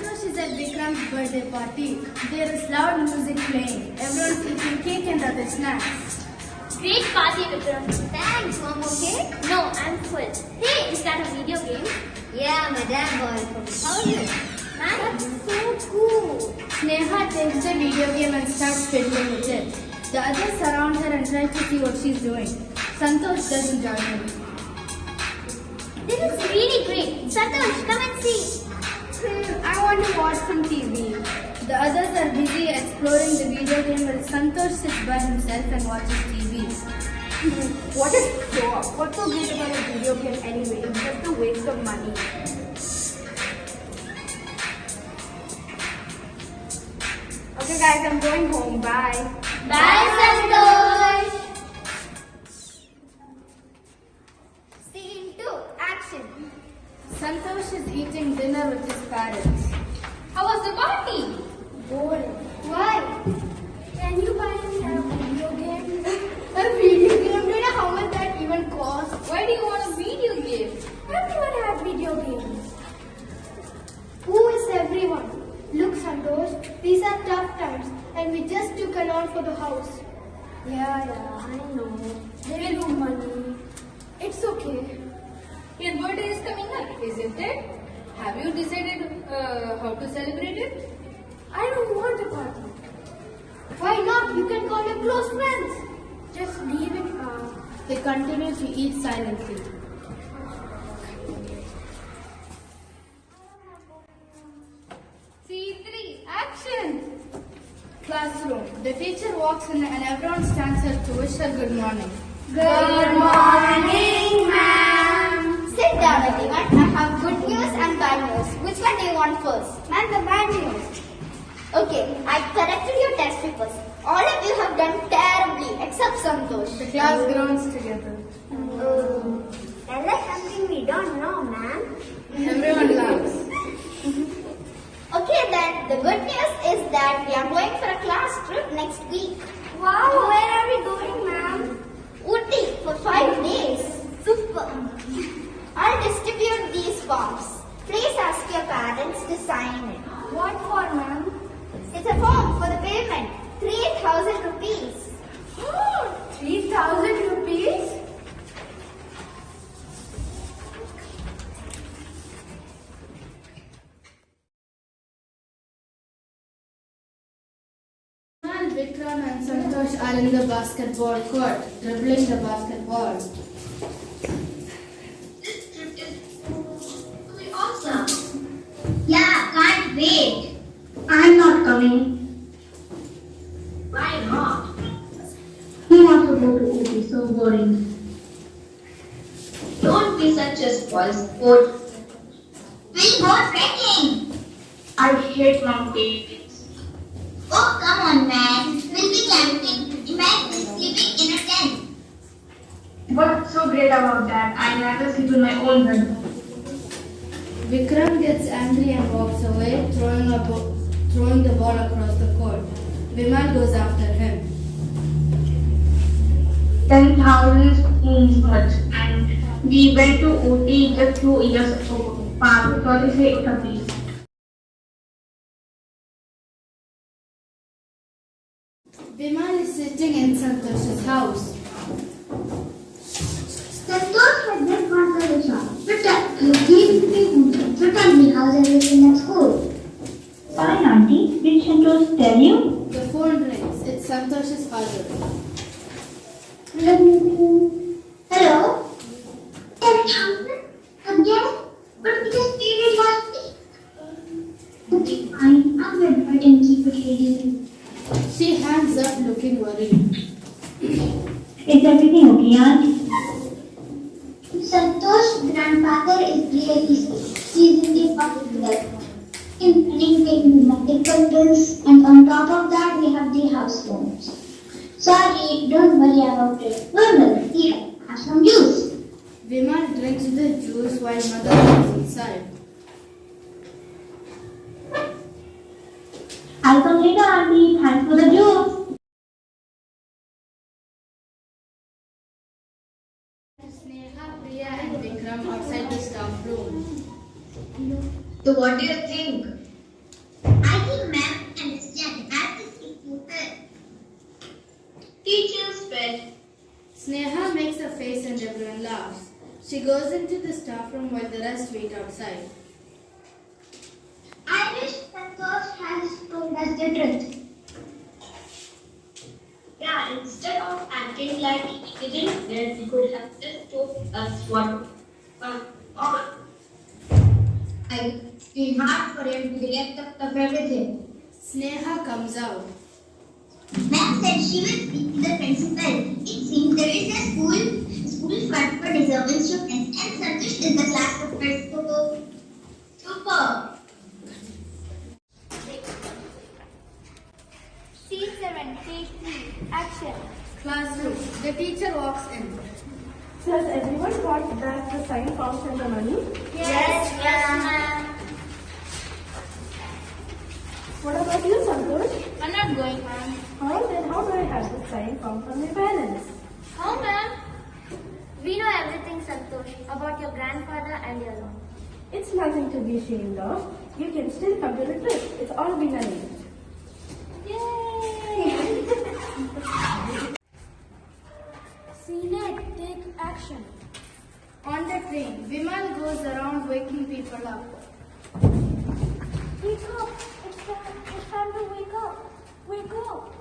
Santosh is at Vikram's birthday party. There is loud music playing. Everyone's eating cake and other snacks. Great party, Vikram. Thanks, Mom. Okay? No, I'm full. Hey, is that a video game? Yeah, my dad bought it for me. How are you? Man, that's so cool. Sneha takes the video game and starts fiddling with it. The others surround her and try to see what she's doing. Santosh doesn't join in. This is really great. Santosh, come and see. I want to watch some TV. The others are busy exploring the video game while Santosh sits by himself and watches TV. What a show up. What's so great about a video game anyway? It's just a waste of money. Okay guys, I'm going home. Bye. Bye, Santosh. Scene 2, action. Santosh is eating dinner with his parents. How was the party? Boring. Why? Can you buy me a video game? A video game? Do you know how much that even costs? Why do you want a video game? Everyone has video games. Who is everyone? Look, Santosh, these are tough times and we just took a loan for the house. Yeah, I know. There is no money. It's okay. Your birthday is coming up, isn't it? Have you decided how to celebrate it? I don't want a party. Why not? You can call your close friends. Just leave it calm. They continue to eat silently. Scene 3, action! Classroom. The teacher walks in and everyone stands up to wish her good morning. Good morning, ma'am. Sit down, everyone. I have good news and bad news. Which one do you want first? And the bad news. Okay, I corrected your test papers. All of you have done terribly, except Santosh. The class groans together. Tell us something we don't know, ma'am. Everyone laughs. Okay then, the good news is that we are going for a class trip next week. Wow, where are we going, ma'am? Ooty for 5 days. Super. I'll distribute these forms. Please ask your parents to sign it. What for, ma'am? It's a form for the payment. 3,000 rupees. 3,000 rupees? Vikram and Santosh are in the basketball court, dribbling the basketball. This trip is awesome. Yeah, can't wait. I'm not coming. Why not? Who wants to go to Ooty? So boring. Don't be such a spoil sport. We'll go trekking. I hate mountains. Oh, come on, man. We'll be camping. Imagine sleeping in a tent. What's so great about that? I never sleep in my own bed. Vikram gets angry and walks away, throwing the ball across the court. Vimal goes after him. 10,000 spoons much, and we went to Ooty just 2 years ago. Sorry, say it please. Vimal is sitting in Santosh's house. Santosh has just gone to the shop. So tell me, how's everything at school? Fine, Auntie. Did Santosh tell you? The phone rings. It's Santosh's father. Hello? 10,000? Again? But we just paid it last week. Okay, fine. I'll get it and keep it ready. She hangs up looking worried. Is everything okay, Aunt? Santosh's grandfather is really sick. He is in the hospital. He's running paying medical bills, and on top of that, we have the house loans. Sorry, don't worry about it. Normal. Here, have some juice. Vimal drinks the juice while mother is inside. I'll come later, Auntie. Thanks for the juice. Sneha, Priya and Vikram outside the staff room. So what do you think? I think ma'am understand that is important. Teacher's pet. Sneha makes a face and everyone laughs. She goes into the staff room while the rest wait outside. I wish Santosh has told us the truth. Yeah, instead of acting like he didn't get, he could have just told us what on. It's hard for him to get of everything. Sneha comes out. Ma'am said she will speak to the principal. It seems there is a school fund for deserving students, and Santosh is the class of first. Super. C7, take 3, action. Classroom. The teacher walks in. So has everyone got back the signed forms and the money? Yes, ma'am. What about you, Santosh? I'm not going, ma'am. How then? How do I have the signed form from my parents? How, ma'am? We know everything, Santosh, about your grandfather and your loan. It's nothing to be ashamed of. You can still come to the trip. It's all been arranged. Yay! CNET, take action. On the train, Vimal goes around waking people up. Wake up! It's time to wake up. Wake up!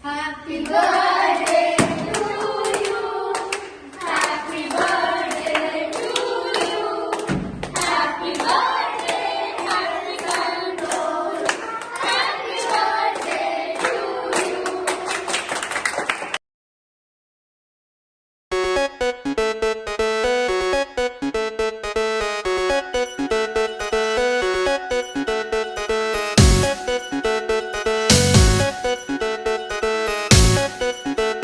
Happy birthday!